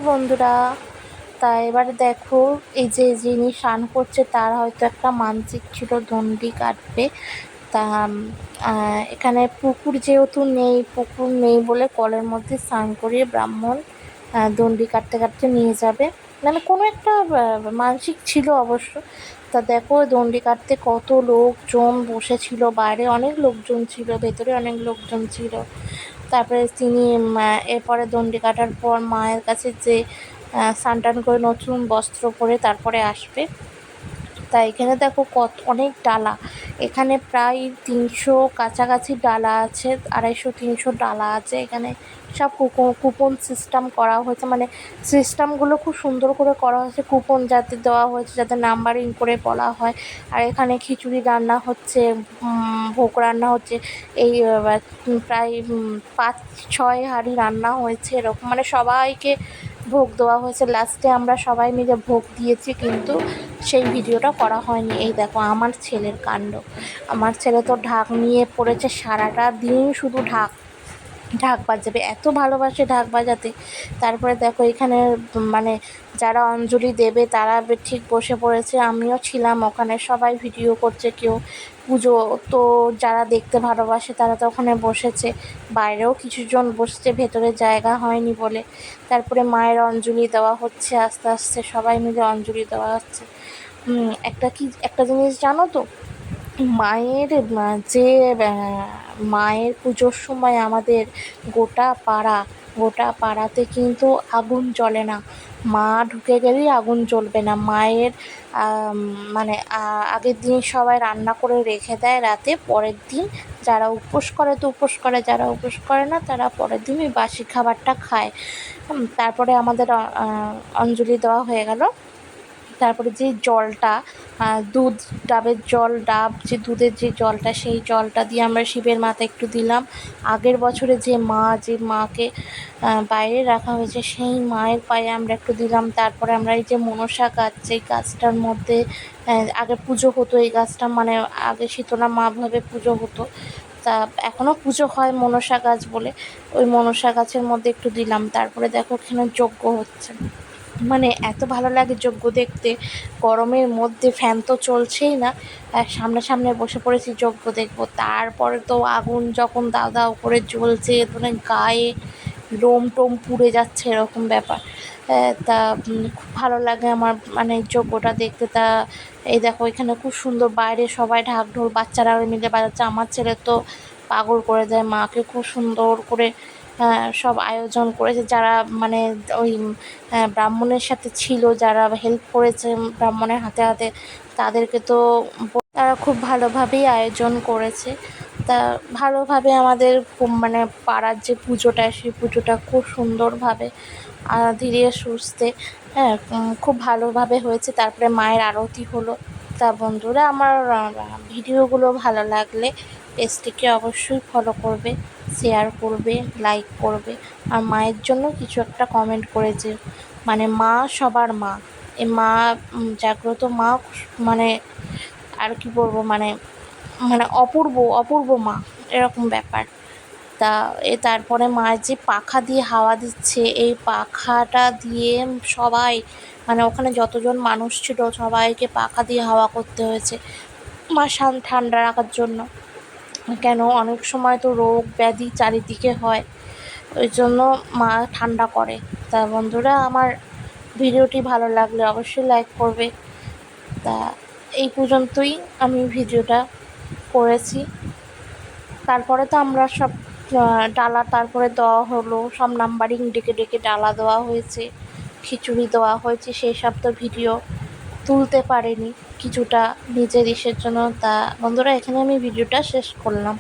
বন্ধুরা, তা এবারে দেখো, এই যে যিনি স্নান করছে তার হয়তো একটা মানসিক ছিল দণ্ডি কাটবে। তা এখানে পুকুর নেই বলে কলের মধ্যে স্নান করিয়ে ব্রাহ্মণ দণ্ডি কাটতে কাটতে নিয়ে যাবে। মানে কোনো একটা মানসিক ছিল অবশ্য। তা দেখো, দণ্ডি কাটতে কত লোকজন বসেছিল, বাইরে অনেক লোকজন ছিল, ভেতরে অনেক লোকজন ছিল। তারপরে তিনি এরপরে দণ্ডি কাটার পর মায়ের কাছে যে স্নান টান করে নতুন বস্ত্র পরে তারপরে আসবে। তাই এখানে দেখো অনেক ডালা, এখানে প্রায় 300 কাছাকাছি ডালা আছে, 250-300 ডালা আছে এখানে। সব কুপন সিস্টেম করা হয়েছে, মানে সিস্টেমগুলো খুব সুন্দর করে করা হয়েছে, কুপন যাতে দেওয়া হয়েছে যাতে নাম্বারিং করে বলা হয়। আর এখানে খিচুড়ি রান্না হচ্ছে, ভোগ রান্না হচ্ছে। এই প্রায় 5-6 হাঁড়ি রান্না হয়েছে এরকম, মানে সবাইকে ভোগ দেওয়া হয়েছে। লাস্টে আমরা সবাই মিলে ভোগ দিয়েছি, কিন্তু সেই ভিডিওটা করা হয়নি। এই দেখো আমার ছেলের কাণ্ড, আমার ছেলে তো ঢাক নিয়ে পড়েছে, সারাটা দিন শুধু ঢাক বাজাবে, এত ভালোবাসে ঢাক বাজাতে। তারপরে দেখো এখানে মানে যারা অঞ্জলি দেবে তারা ঠিক বসে পড়েছে, আমিও ছিলাম ওখানে, সবাই ভিডিও করছে, কেউ পুজো। তো যারা দেখতে ভালোবাসে তারা তো ওখানে বসেছে, বাইরেও কিছুজন বসছে, ভেতরে জায়গা হয়নি বলে। তারপরে মায়ের অঞ্জলি দেওয়া হচ্ছে, আস্তে আস্তে সবাই মিলে অঞ্জলি দেওয়া হচ্ছে। একটা জিনিস জানো তো, মায়ের যে মায়ের পুজোর সময় আমাদের গোটা পাড়াতে কিন্তু আগুন জ্বলে না। মা ঢুকে গেলেই আগুন জ্বলবে না। মায়ের মানে আগের দিন সবাই রান্না করে রেখে দেয় রাতে, পরের দিন যারা উপোস করে তো উপোস করে, যারা উপোস করে না তারা পরের দিন ওই বাসি খাবারটা খায়। তারপরে আমাদের অঞ্জলি দেওয়া হয়ে গেল। তারপরে যে জলটা, ডাব যে দুধের যে জলটা, সেই জলটা দিয়ে আমরা শিবের মাথায় একটু দিলাম। আগের বছরে যে মাকে বাইরে রাখা হয়েছে সেই মায়ের পায়ে আমরা একটু দিলাম। তারপরে আমরা এই যে মনসা গাছ, যেই গাছটার মধ্যে আগে পুজো হতো, এই গাছটা মানে আগে শীতলা মা ভাবে পুজো হতো, তা এখনও পুজো হয় মনসা গাছ বলে, ওই মনসা গাছের মধ্যে একটু দিলাম। তারপরে দেখো এখানে যজ্ঞ হচ্ছে, মানে এত ভালো লাগে যজ্ঞ দেখতে। গরমের মধ্যে ফ্যান তো চলছেই না, সামনে বসে পড়েছি যজ্ঞ দেখবো। তারপরে তো আগুন যখন দাউ দাউ করে জ্বলছে, মানে গায়ে লোম টোম পুড়ে যাচ্ছে এরকম ব্যাপার। তা খুব ভালো লাগে আমার মানে যজ্ঞটা দেখতে। তা এই দেখো এখানে খুব সুন্দর, বাইরে সবাই ঢাক ঢোল বাচ্চারা মিলে বাজাচ্ছে। আমার ছেলে তো পাগল করে দেয়, মাকে খুব সুন্দর করে সব আয়োজন করেছে। যারা মানে ওই ব্রাহ্মণের সাথে ছিল, যারা হেল্প করেছে ব্রাহ্মণের হাতে হাতে, তাদেরকে তো তারা খুব ভালোভাবেই আয়োজন করেছে। তা ভালোভাবে আমাদের মানে পাড়ার যে পুজোটা, সেই পুজোটা খুব সুন্দরভাবে ধীরে সুস্থে খুব ভালোভাবে হয়েছে। তারপরে মায়ের আরতি হলো। তা বন্ধুরা, আমার ভিডিওগুলো ভালো লাগলে পেজটিকে অবশ্যই ফলো করবে, শেয়ার করবে, লাইক করবে, আর মায়ের জন্য কিছু একটা কমেন্ট করেছে। মানে মা সবার মা, এ মা জাগ্রত মা, মানে আর কি বলবো, মানে মানে অপূর্ব মা, এরকম ব্যাপার। তারপরে মায়ের যে পাখা দিয়ে হাওয়া দিচ্ছে, এই পাখাটা দিয়ে সবাই, মানে ওখানে যতজন মানুষ ছিল সবাইকে পাখা দিয়ে হাওয়া করতে হয়েছে মা ঠান্ডা রাখার জন্য। কেন, অনেক সময় তো রোগ ব্যাধি চারিদিকে হয়, ওই জন্য মা ঠান্ডা করে। তা বন্ধুরা, আমার ভিডিওটি ভালো লাগলে অবশ্যই লাইক করবে। তা এই পর্যন্তই আমি ভিডিওটা করেছি। তারপরে তো আমরা সব ডালা তারপরে দেওয়া হলো, সব নাম্বারিং ডেকে ডেকে ডালা দেওয়া হয়েছে, খিচুড়ি দেওয়া হয়েছে, সেই সব তো ভিডিও তুলতে পারিনি, কিছুটা নিজের ইসের জন্য। তা বন্ধুরা, এখানে আমি ভিডিওটা শেষ করলাম।